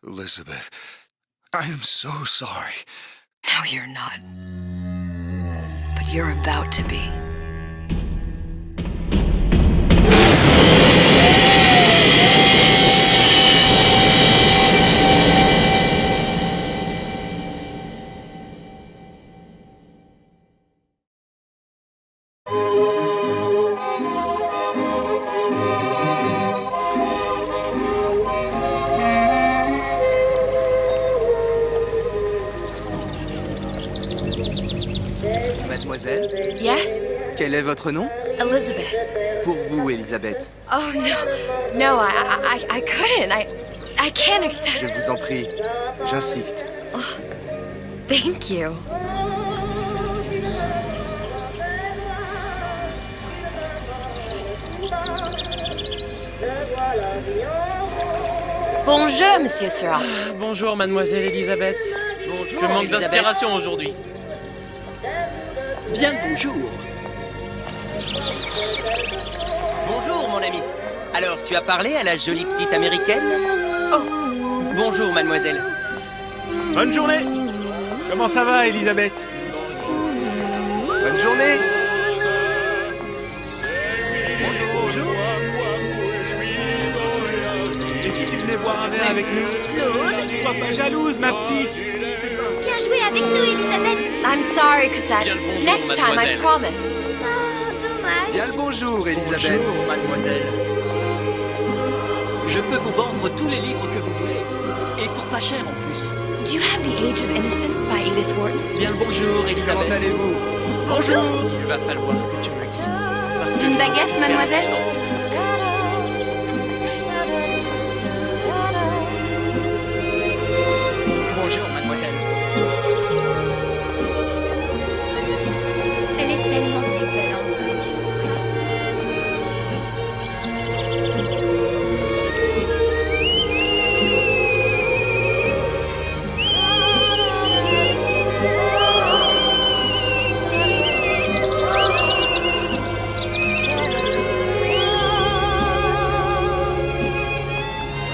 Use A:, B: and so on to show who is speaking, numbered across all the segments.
A: Elizabeth, I am so sorry.
B: No, you're not. But you're about to be.
C: Mademoiselle,
B: Yes?
C: quel est votre nom?
B: Elizabeth.
C: Pour vous, Elisabeth.
B: Oh, no. No, I couldn't. I can't accept...
C: Je vous en prie, j'insiste.
B: Thank you. Bonjour, Monsieur Surratt.
D: Bonjour, mademoiselle Elisabeth.
C: Bonjour,
D: Je manque
C: Elisabeth.
D: d'inspiration aujourd'hui.
E: Bien le bonjour.
C: Bonjour, mon ami. Alors, tu as parlé à la jolie petite américaine?
B: Oh.
C: Bonjour, mademoiselle.
F: Bonne journée. Comment ça va, Elisabeth?
C: Bonne journée.
F: Bonjour. Et si tu venais boire un verre avec nous?
G: Claude,
F: Sois pas jalouse, ma petite.
G: viens jouer avec nous, Elisabeth.
B: I'm sorry, Cosette.
D: Bien le bonjour,
B: Next time, I
D: mademoiselle.
B: promise.
G: Oh, dommage.
C: Bien le bonjour, Elisabeth.
E: Bonjour, mademoiselle. Je peux vous vendre tous les livres que vous voulez. Et pour pas cher en plus.
B: Do you have The Age of Innocence by Edith Wharton?
E: Bien le bonjour,
C: Comment
E: Elisabeth.
C: allez-vous?
F: Bonjour.
D: Il va falloir que tu me quittes. Parce que
G: Une
D: je
G: baguette,
D: vais
G: mademoiselle?
D: perdre l'envie.
E: Bonjour, mademoiselle.
G: Elle est tellement plus belle en vrai, tu trouves pas?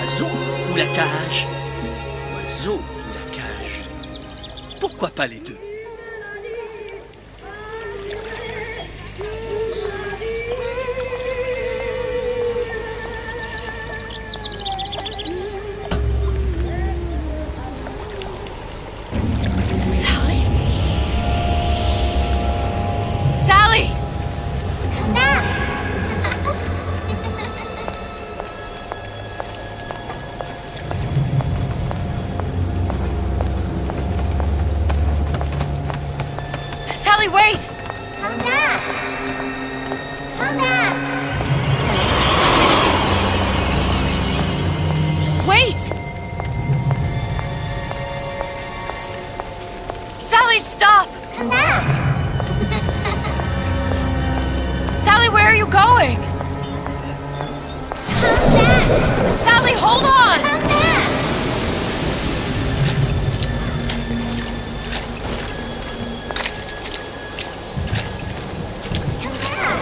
E: Oiseau ou la cage? Oiseau ou la cage? Pourquoi pas les deux?
B: Sally? Sally! Sally, wait!
G: Come back. Come back.
B: Wait! Sally, stop!
G: Come back.
B: Sally, where are you going?
G: Come back.
B: Sally, hold on!
G: Come back. Come back.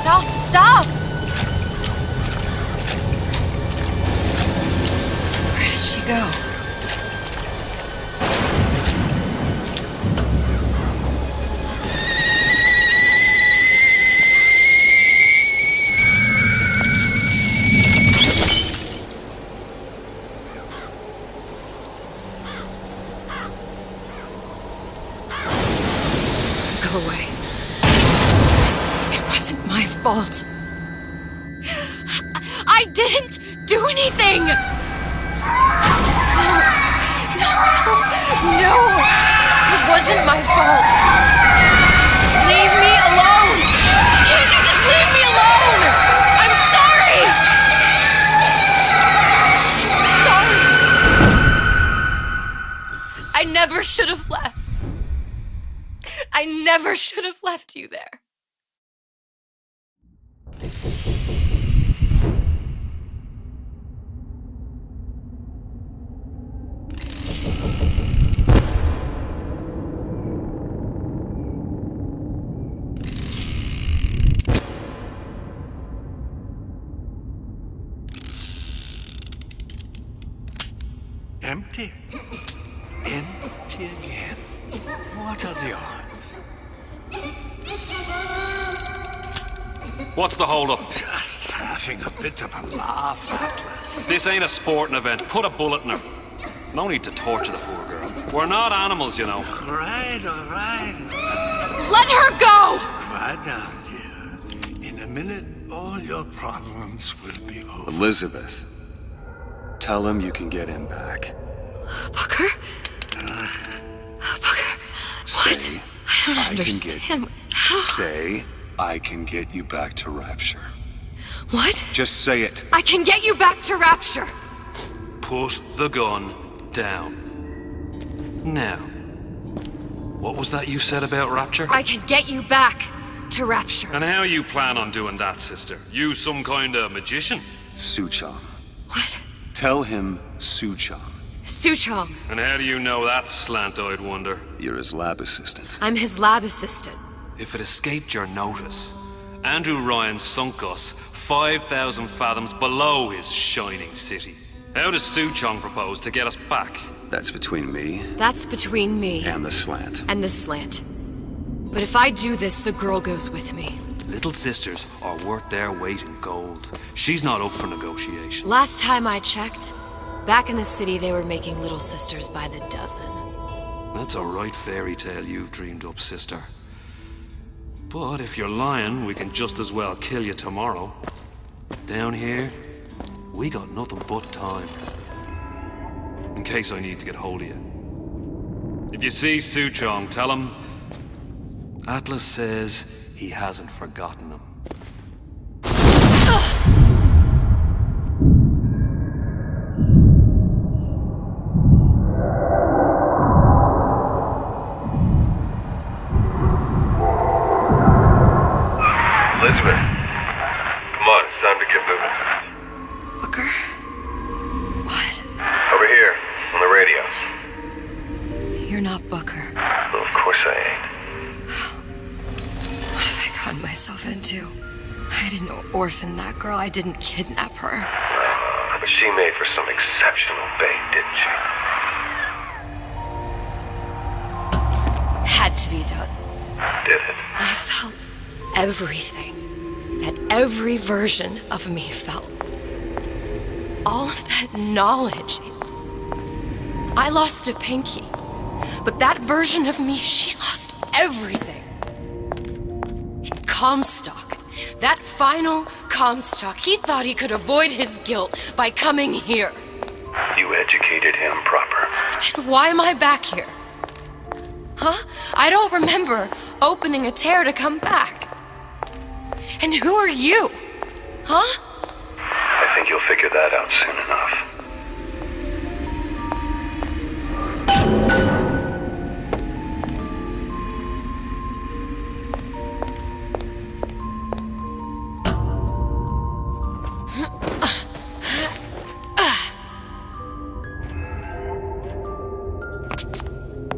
B: Stop, stop! Where did she go? Go away. It wasn't my fault. I didn't do anything! No! It wasn't my fault! Leave me alone! Can't you just leave me alone? I'm sorry! I'm sorry! I never should have left. I never should have left you there.
A: Empty. Empty again. What are the odds?
H: What's the hold-up?
A: Just having a bit of a laugh, Atlas.
H: This ain't a sporting event. Put a bullet in her. No need to torture the poor girl. We're not animals, you know.
A: All right.
B: Let her go!
A: Quiet down, dear. In a minute, all your problems will be over.
I: Elizabeth, tell him you can get him back.
B: Booker? Booker?
I: Say,
B: What? I don't understand. How?
I: Say, I can get you back to Rapture.
B: What?
I: Just say it.
B: I can get you back to Rapture!
H: Put the gun down. Now, what was that you said about Rapture?
B: I can get you back to Rapture.
H: And how you plan on doing that, sister? You some kind of magician?
I: Suchong.
B: What?
I: Tell him Suchong.
B: Suchong.
H: And how do you know that, slant-eyed wonder?
I: You're his lab assistant.
B: I'm his lab assistant.
H: If it escaped your notice, Andrew Ryan sunk us 5,000 fathoms below his shining city. How does Suchong propose to get us back?
I: That's between me
B: That's between me
I: and the slant.
B: and the slant. But if I do this, the girl goes with me.
H: Little sisters are worth their weight in gold. She's not up for negotiation.
B: Last time I checked, back in the city they were making little sisters by the dozen.
H: That's a right fairy tale you've dreamed up, sister. But if you're lying, we can just as well kill you tomorrow. Down here, we got nothing but time. In case I need to get hold of you. If you see Suchong, tell him Atlas says he hasn't forgotten him.
J: Elizabeth, come on, it's time to get moving.
B: Booker? What?
J: Over here, on the radio.
B: You're not Booker.
J: Well, of course I ain't.
B: What have I gotten myself into? I didn't orphan that girl. I didn't kidnap her.
J: But she made for some exceptional bait, didn't she?
B: Had to be done.
J: Did it?
B: I felt everything that every version of me felt. All of that knowledge. I lost a pinky, but that version of me, she lost everything. And Comstock, that final Comstock, he thought he could avoid his guilt by coming here.
J: You educated him proper.
B: But then why am I back here? Huh? I don't remember opening a tear to come back. And who are you? Huh?
J: I think you'll figure that out soon enough.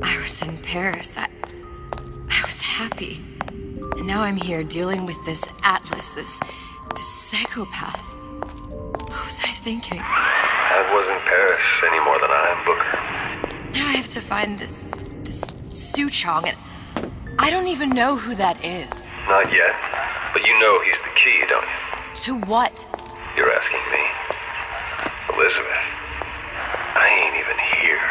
B: I was in Paris. I was happy. And now I'm here dealing with this Atlas, this psychopath. What was I thinking?
J: I wasn't Paris any more than I am Booker.
B: Now I have to find this Suchong, and I don't even know who that is.
J: Not yet, but you know he's the key, don't you?
B: To what?
J: You're asking me. Elizabeth, I ain't even here.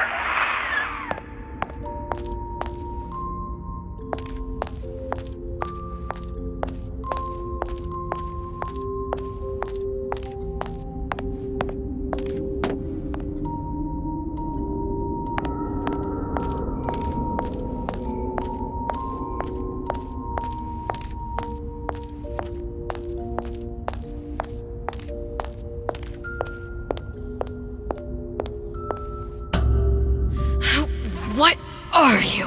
B: What are you?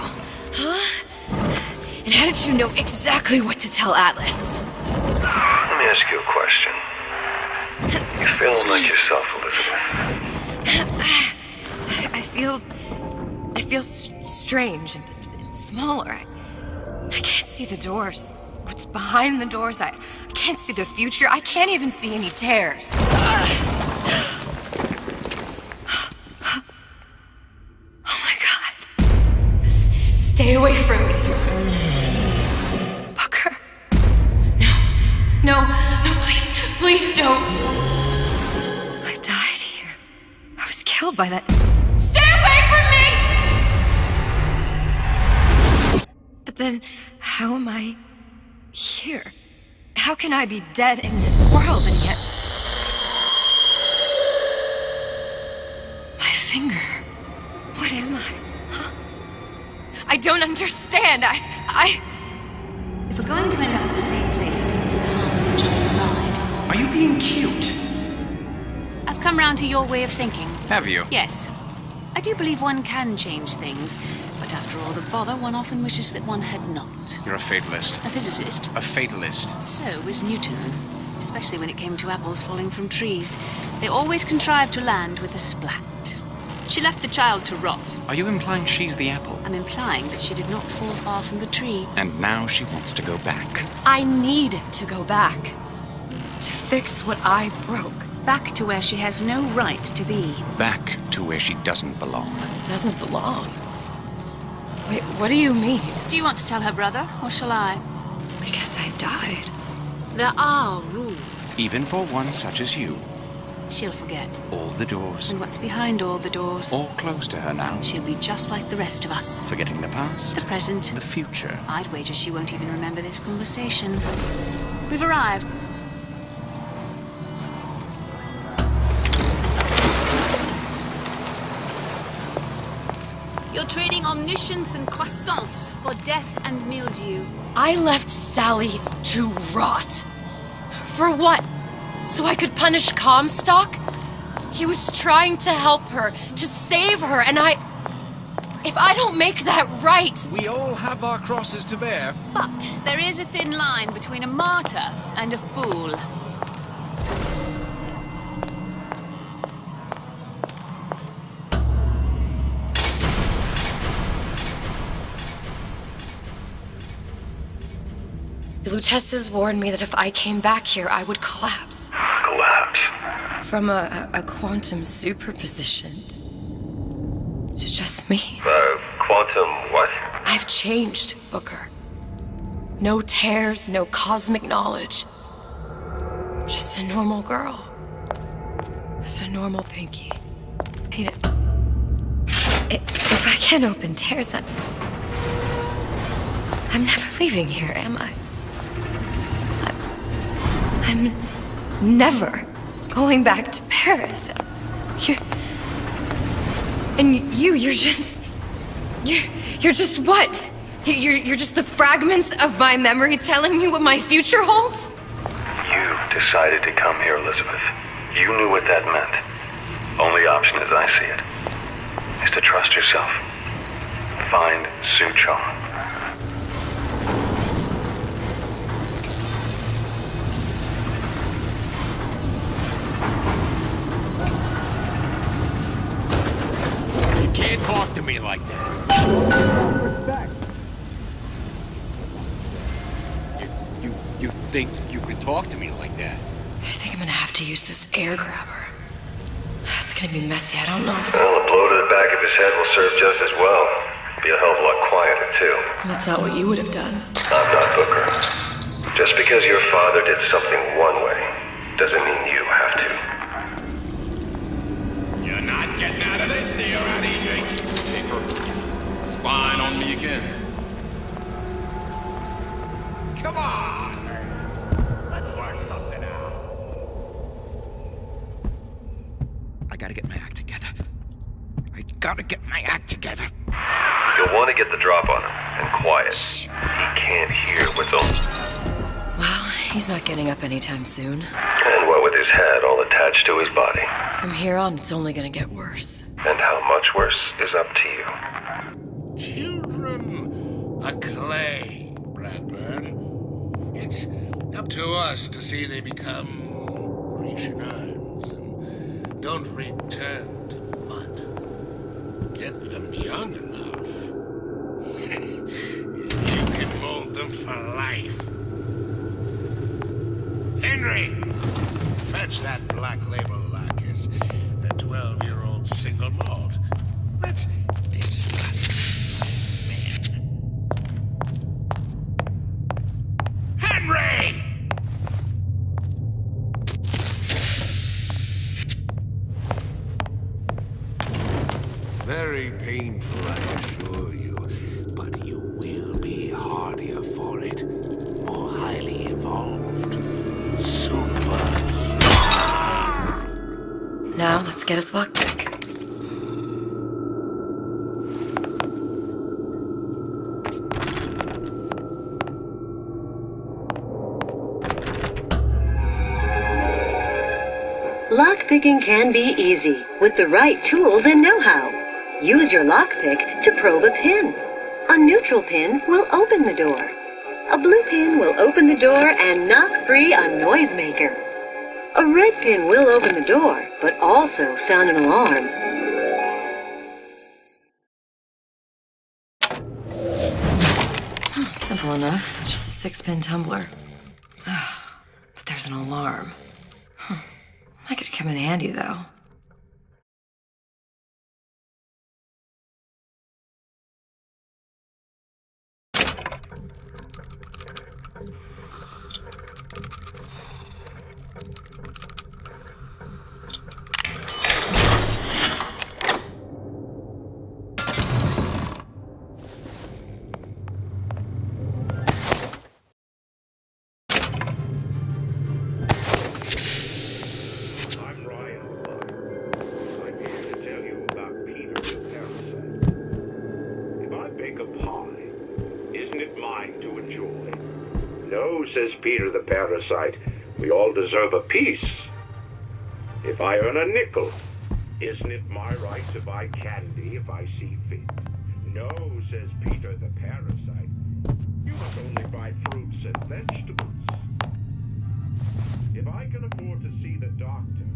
B: Huh? And how did you know exactly what to tell Atlas?
J: Let me ask you a question. You feeling like yourself, Elizabeth?
B: I feel strange and smaller. I can't see the doors. What's behind the doors? I can't see the future. I can't even see any tears. Stay away from me. Booker. No, please don't. I died here. I was killed by that. Stay away from me! But then, how am I here? How can I be dead in this world and yet... My finger. What am I? Huh? I don't understand. I...
K: If we're going to end up at the same place, it's in harmony and join the ride.
L: Are you being cute?
K: I've come round to your way of thinking.
L: Have you?
K: Yes. I do believe one can change things, but after all the bother, one often wishes that one had not.
L: You're a fatalist.
K: A physicist.
L: A fatalist.
K: So was Newton, especially when it came to apples falling from trees. They always contrived to land with a splat. She left the child to rot.
L: Are you implying she's the apple?
K: I'm implying that she did not fall far from the tree.
L: And now she wants to go back.
B: I need to go back. To fix what I broke.
K: Back to where she has no right to be.
L: Back to where she doesn't belong.
B: Doesn't belong? Wait, what do you mean?
K: Do you want to tell her brother, or shall I?
B: Because I died.
K: There are rules.
L: Even for one such as you.
K: She'll forget.
L: All the doors.
K: And what's behind all the doors?
L: All closed to her now.
K: She'll be just like the rest of us.
L: Forgetting the past.
K: The present.
L: The future.
K: I'd wager she won't even remember this conversation. We've arrived. You're trading omniscience and croissance for death and mildew.
B: I left Sally to rot. For what? So I could punish Comstock? He was trying to help her, to save her, and if I don't make that right...
M: We all have our crosses to bear.
K: But there is a thin line between a martyr and a fool.
B: Lutesses warned me that if I came back here, I would collapse.
J: Collapse?
B: From a quantum superposition to just me.
J: Quantum what?
B: I've changed, Booker. No tears, no cosmic knowledge. Just a normal girl. With a normal pinky. If I can't open tears, I'm never leaving here, am I? I'm never going back to Paris. You're just what? You're just the fragments of my memory telling me what my future holds?
J: You decided to come here, Elizabeth. You knew what that meant. Only option, as I see it, is to trust yourself. Find Suchong.
M: You can't talk to me like that. You think you can talk to me like that?
B: I think I'm gonna have to use this air grabber. It's gonna be messy, I don't know if...
J: Well, a blow to the back of his head will serve just as well. Be a hell of a lot quieter, too.
B: That's not what you would have done.
J: I'm not Booker. Just because your father did something one way, doesn't mean you have to.
M: You're not getting out of this deal, DJ. Paper. Spying on me again. Come on! Let's work something out.
L: I gotta get my act together.
J: You'll want to get the drop on him, and quiet. Shh. He can't hear what's on.
B: Well, he's not getting up anytime soon.
J: And what with his head all attached to his body.
B: From here on, it's only gonna get worse.
J: And how much worse is up to you.
M: Children are clay, Bradburn. It's up to us to see they become Grecian arms and don't return to mud. Get them young enough. You can mold them for life. Henry, fetch that black label Lacus, the 12-year-old single malt. Let's discuss, man.
B: Let's get its lockpick.
N: Lockpicking can be easy with the right tools and know-how. Use your lockpick to probe a pin. A neutral pin will open the door. A blue pin will open the door and knock free a noisemaker. A red pin will open the door, but also sound an alarm.
B: Simple enough. Just a 6-pin tumbler. But there's an alarm. That could come in handy, though.
O: Says Peter the parasite, we all deserve a piece. If I earn a nickel, isn't it my right to buy candy if I see fit? No, says Peter the parasite, you must only buy fruits and vegetables. If I can afford to see the doctor...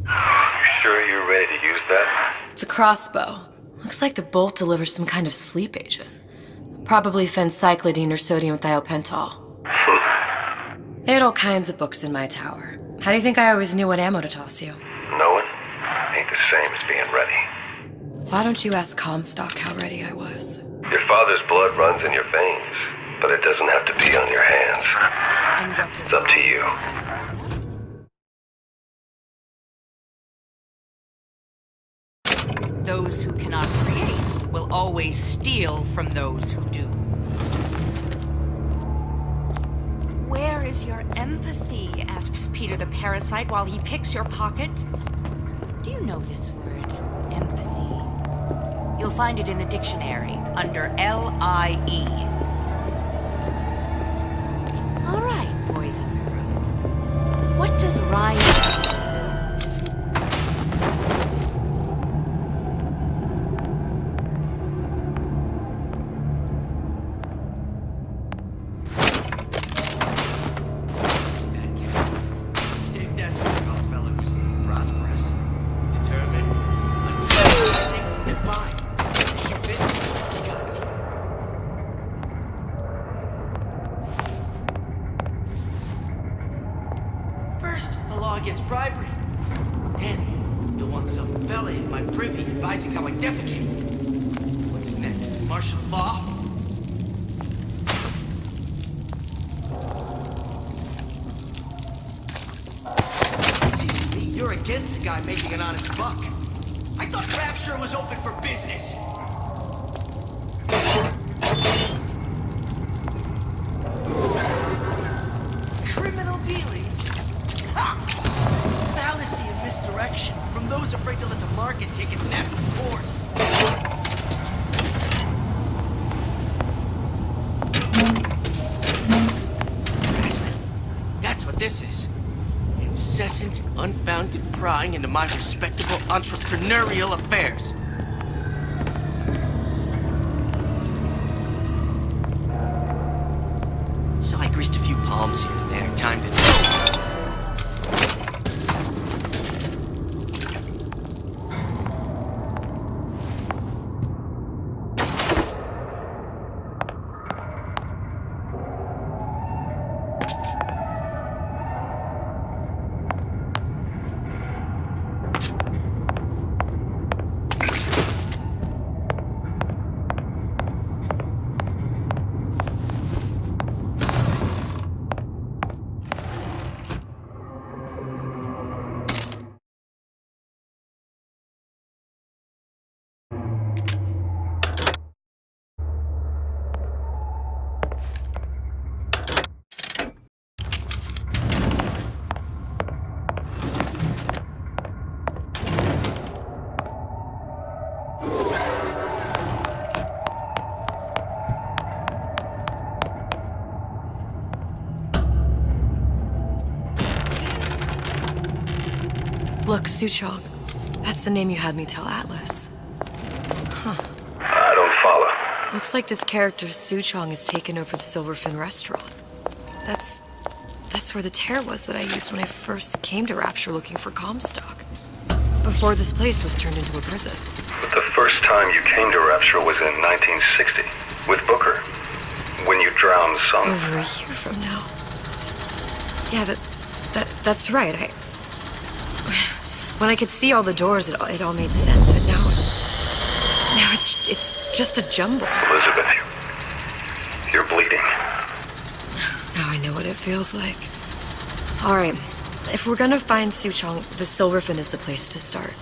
J: You sure you're ready to use that?
B: It's a crossbow. Looks like the bolt delivers some kind of sleep agent. Probably phencyclidine or sodium thiopental. They had all kinds of books in my tower. How do you think I always knew what ammo to toss you?
J: Knowing ain't the same as being ready.
B: Why don't you ask Comstock how ready I was?
J: Your father's blood runs in your veins, but it doesn't have to be on your hands. It's up to you.
P: Those who cannot create will always steal from those who do. Where is your empathy? Asks Peter the parasite while he picks your pocket. Do you know this word, empathy? You'll find it in the dictionary under L-I-E. All right, boys and girls. What does rhyme mean?
Q: You're against a guy making an honest buck. I thought Rapture was open for business. Criminal dealings? Ha! Fallacy and misdirection from those afraid to let the market take its natural course. Harassment. That's what this is. Incessant, unfounded prying into my respectable entrepreneurial affairs. So I greased a few palms here and there, timed it.
B: Look, Suchong. That's the name you had me tell Atlas. Huh.
J: I don't follow.
B: Looks like this character, Suchong, has taken over the Silverfin restaurant. That's where the tear was that I used when I first came to Rapture looking for Comstock. Before this place was turned into a prison.
J: But the first time you came to Rapture was in 1960, with Booker. When you drowned some...
B: Over a year from now. Yeah, that's right. When I could see all the doors, it all made sense, but now it's just a jumble.
J: Elizabeth, you're bleeding.
B: Now I know what it feels like. All right, if we're gonna find Suchong, the Silverfin is the place to start.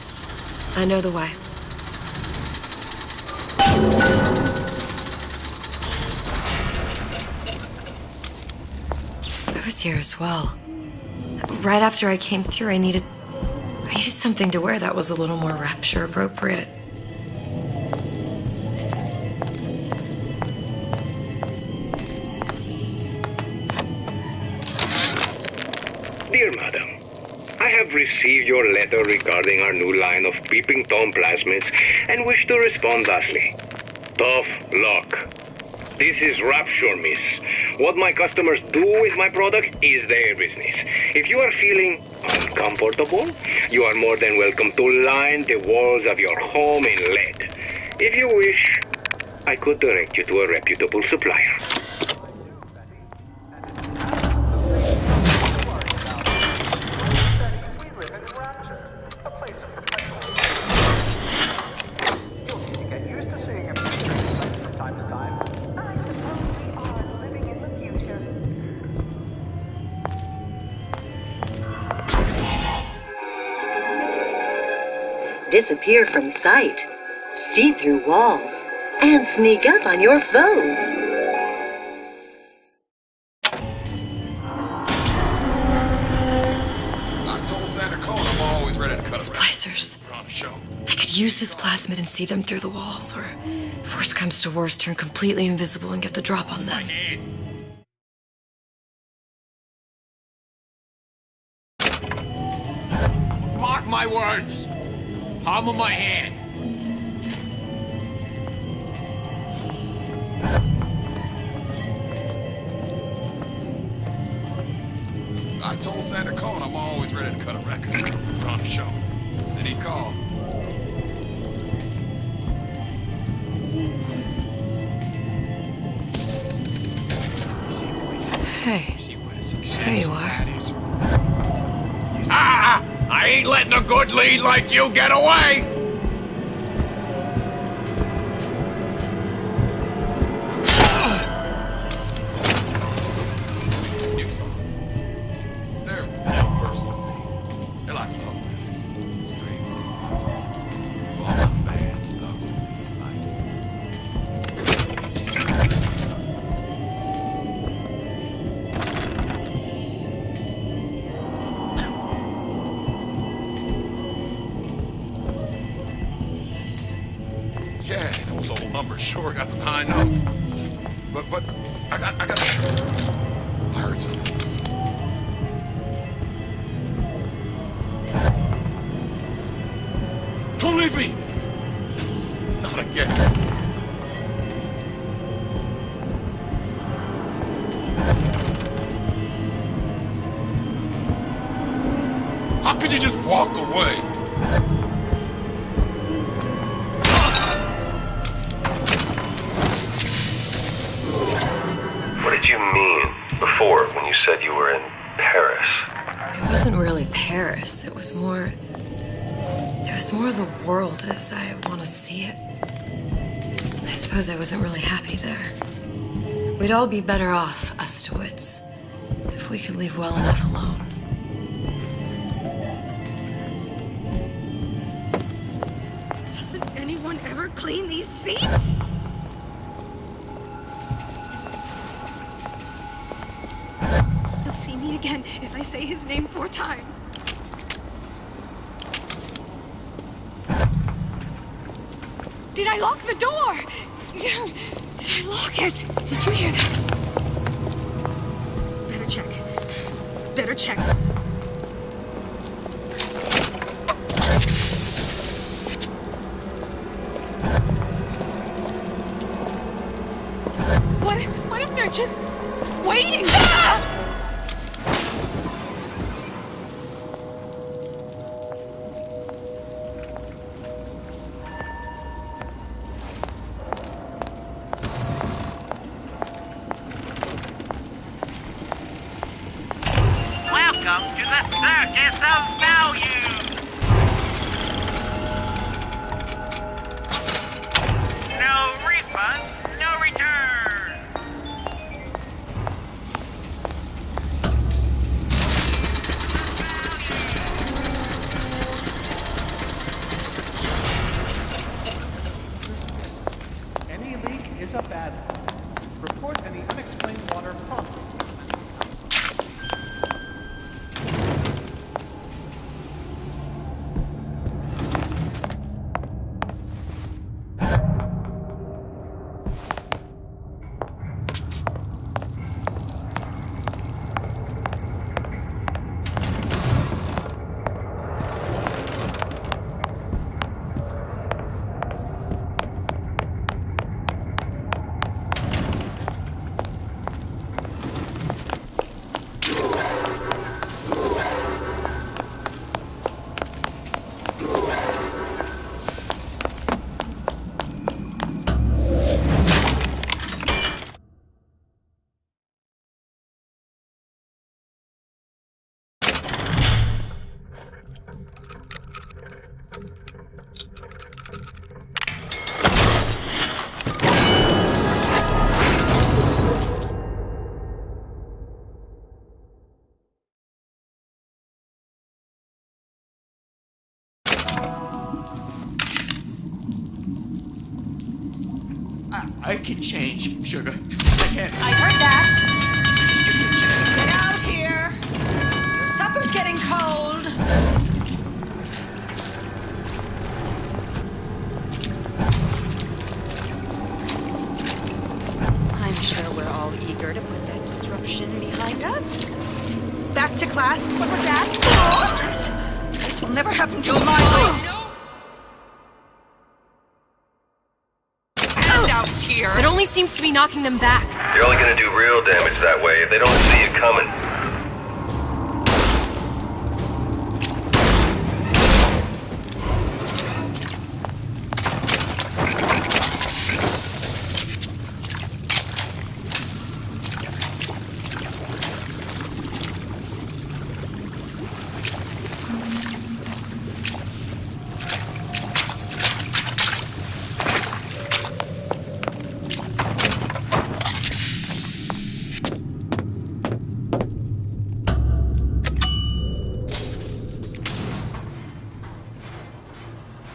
B: I know the way. I was here as well. Right after I came through, I needed something to wear that was a little more Rapture appropriate.
O: Dear Madam, I have received your letter regarding our new line of peeping Tom plasmids and wish to respond thusly. Tough luck. This is Rapture, miss. What my customers do with my product is their business. If you are feeling uncomfortable, you are more than welcome to line the walls of your home in lead. If you wish, I could direct you to a reputable supplier.
N: Disappear from sight, see through walls, and sneak up on your foes.
B: Splicers. I could use this plasmid and see them through the walls, or if worst comes to worst, turn completely invisible and get the drop on them.
M: Mark my words. Palm of my hand. I told Santa Cone I'm always ready to cut a record. On the show. Said he'd call.
B: Hey. There you are.
M: Ah! I ain't letting a good lead like you get away! New songs. They're more personal to me. They're like love letters. Straight. All the bad stuff. Numbers sure got some high notes, but I heard something. Don't leave me! Not again. How could you just walk away?
J: You mean before when you said you were in Paris?
B: It wasn't really Paris. It was more the world as I want to see it. I suppose I wasn't really happy there. We'd all be better off, us to wits, if we could leave well enough alone.
P: Doesn't anyone ever clean these seats? See me again if I say his name 4 times. Did I lock the door? Did I lock it? Did you hear that? Better check. Better check.
K: What if they're just waiting? Ah!
R: Welcome to the Circus of Value! No refund, no return!
F: Any leak is a bad one. Report any unexplained water promptly.
Q: I can change, Sugar. I can.
P: I heard that. Get out here. Your supper's getting cold. I'm sure we're all eager to put that disruption behind us. Back to class. What was that?
Q: This will never happen to my
K: Here.
B: It only seems to be knocking them back.
J: You're only gonna do real damage that way if they don't see you coming.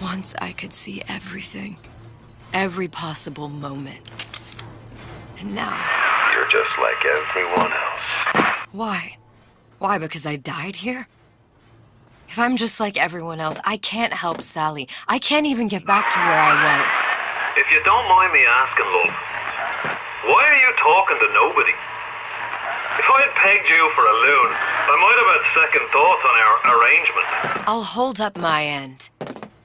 B: Once I could see everything. Every possible moment. And now...
J: You're just like everyone else.
B: Why? Why, because I died here? If I'm just like everyone else, I can't help Sally. I can't even get back to where I was.
J: If you don't mind me asking, love, why are you talking to nobody? If I had pegged you for a loon, I might have had second thoughts on our arrangement.
B: I'll hold up my end.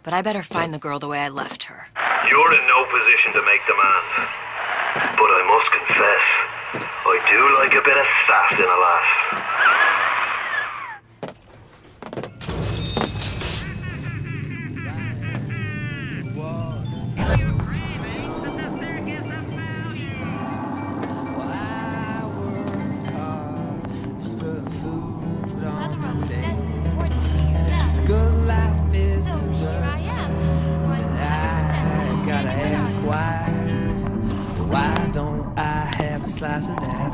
B: But I better find the girl the way I left her.
J: You're in no position to make demands. But I must confess, I do like a bit of sass in a lass.
S: Why don't I have a slice of that?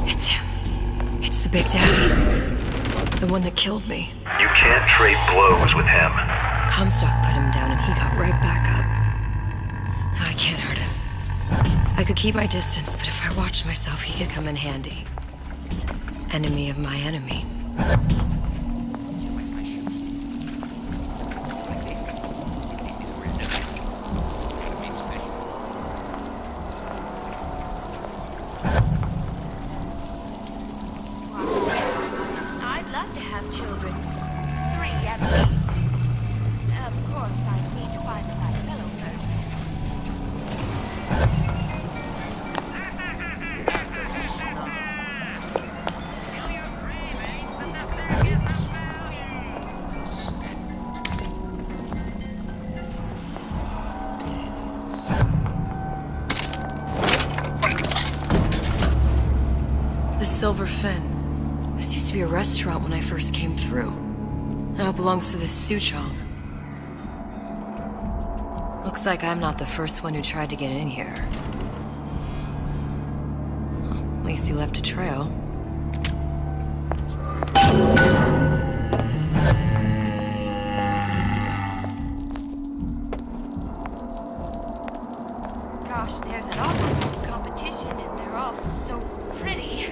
B: It's him. It's the Big Daddy. The one that killed me.
J: You can't trade blows with him.
B: Comstock put him down and he got right back up. I can't hurt him. I could keep my distance, but if I watched myself, he could come in handy. Enemy of my enemy.
G: children. 3 at least. Of course, I need to find the right fellow first.
B: The Silver Fin. This used to be a restaurant when I first came through. Now it belongs to this Suchong. Looks like I'm not the first one who tried to get in here. Well, at least he left a trail.
G: Gosh, there's an awful lot of competition, and they're all so pretty.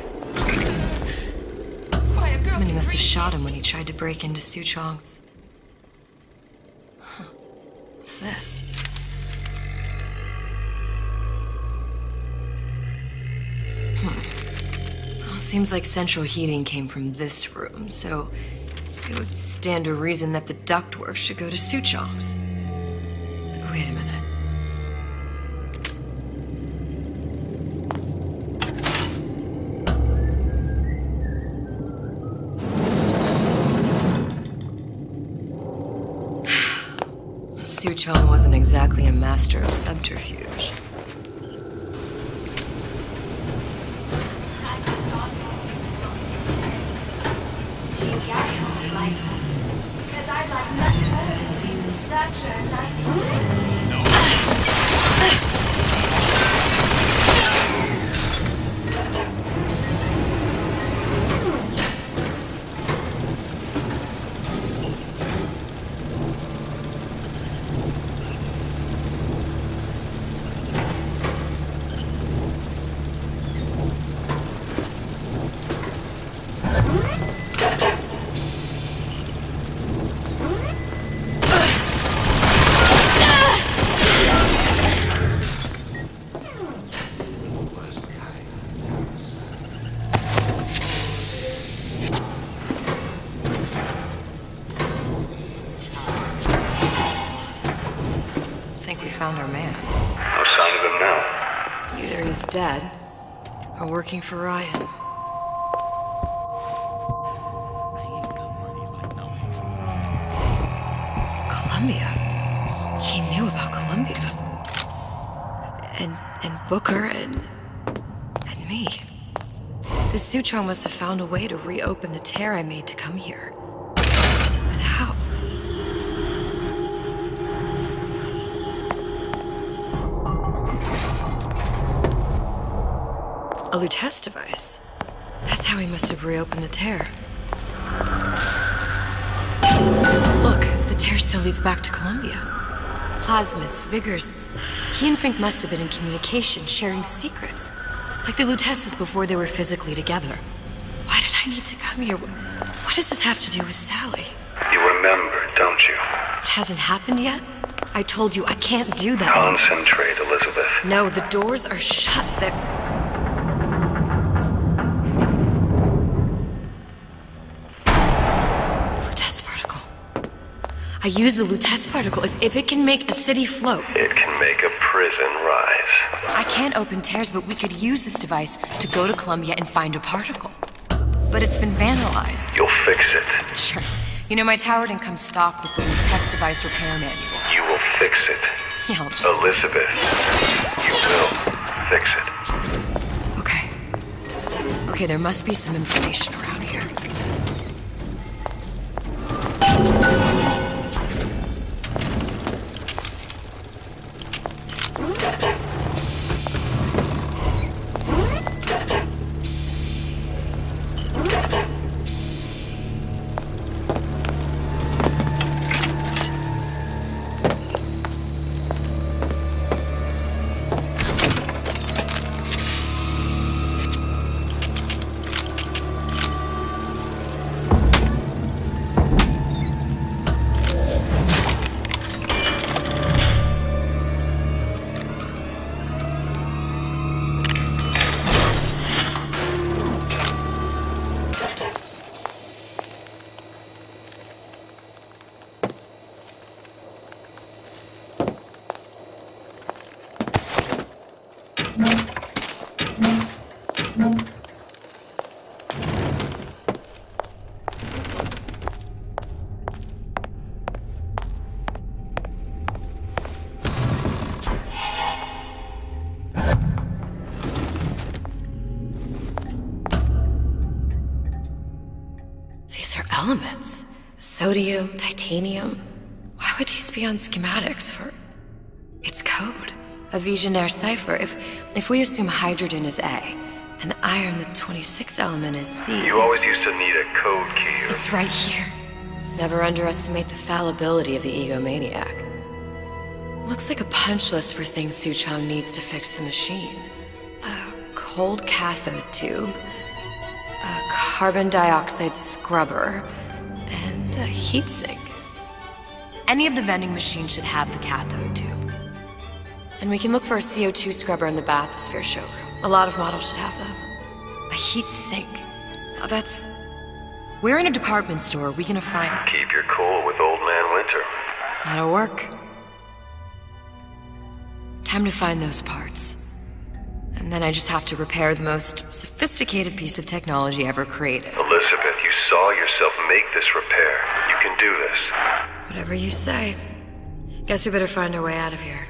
B: Somebody must have shot him when he tried to break into Suchong's. Huh. What's this? Well, seems like central heating came from this room, so it would stand to reason that the ductwork should go to Suchong's. Wait a minute. Suchong wasn't exactly a master of subterfuge.
G: Because I'd like nothing better than to see Rapture in 1990.
B: Found our man.
J: No sign of him now.
B: Either he's dead, or working for Ryan. Columbia. He knew about Columbia. And Booker and me. The Suchong must have found a way to reopen the tear I made to come here. But how? A Lutece device. That's how he must have reopened the tear. Look, the tear still leads back to Columbia. Plasmids, vigors. He and Fink must have been in communication, sharing secrets. Like the Luteces before they were physically together. Why did I need to come here? What does this have to do with Sally?
J: You remember, don't you?
B: It hasn't happened yet? I told you I can't do that.
J: Concentrate, Elizabeth.
B: No, the doors are shut. They're... I use the Lutece particle. If it can make a city float...
J: It can make a prison rise.
B: I can't open tears, but we could use this device to go to Columbia and find a particle. But it's been vandalized.
J: You'll fix it.
B: Sure. You know, my tower didn't come stocked with the Lutece device repair manual.
J: You will fix it.
B: Yeah, I'll just...
J: Elizabeth, you will fix it.
B: Okay. Okay, there must be some information around here. elements. Sodium, titanium. Why would these be on schematics for... It's code. A Visionaire cipher. If we assume hydrogen is A, and iron, the 26th element, is C...
J: You always used to need a code key.
B: It's right here. Never underestimate the fallibility of the egomaniac. Looks like a punch list for things Suchong needs to fix the machine. A cold cathode tube, a carbon dioxide scrubber, and a heatsink. Any of the vending machines should have the cathode tube. And we can look for a CO2 scrubber in the bathysphere showroom. A lot of models should have them. A heat sink. Oh, that's... We're in a department store. We can find...
J: Keep your cool with Old Man Winter.
B: That'll work. Time to find those parts. And then I just have to repair the most sophisticated piece of technology ever created.
J: Elizabeth, you saw yourself make this repair. You can do this.
B: Whatever you say. Guess we better find our way out of here.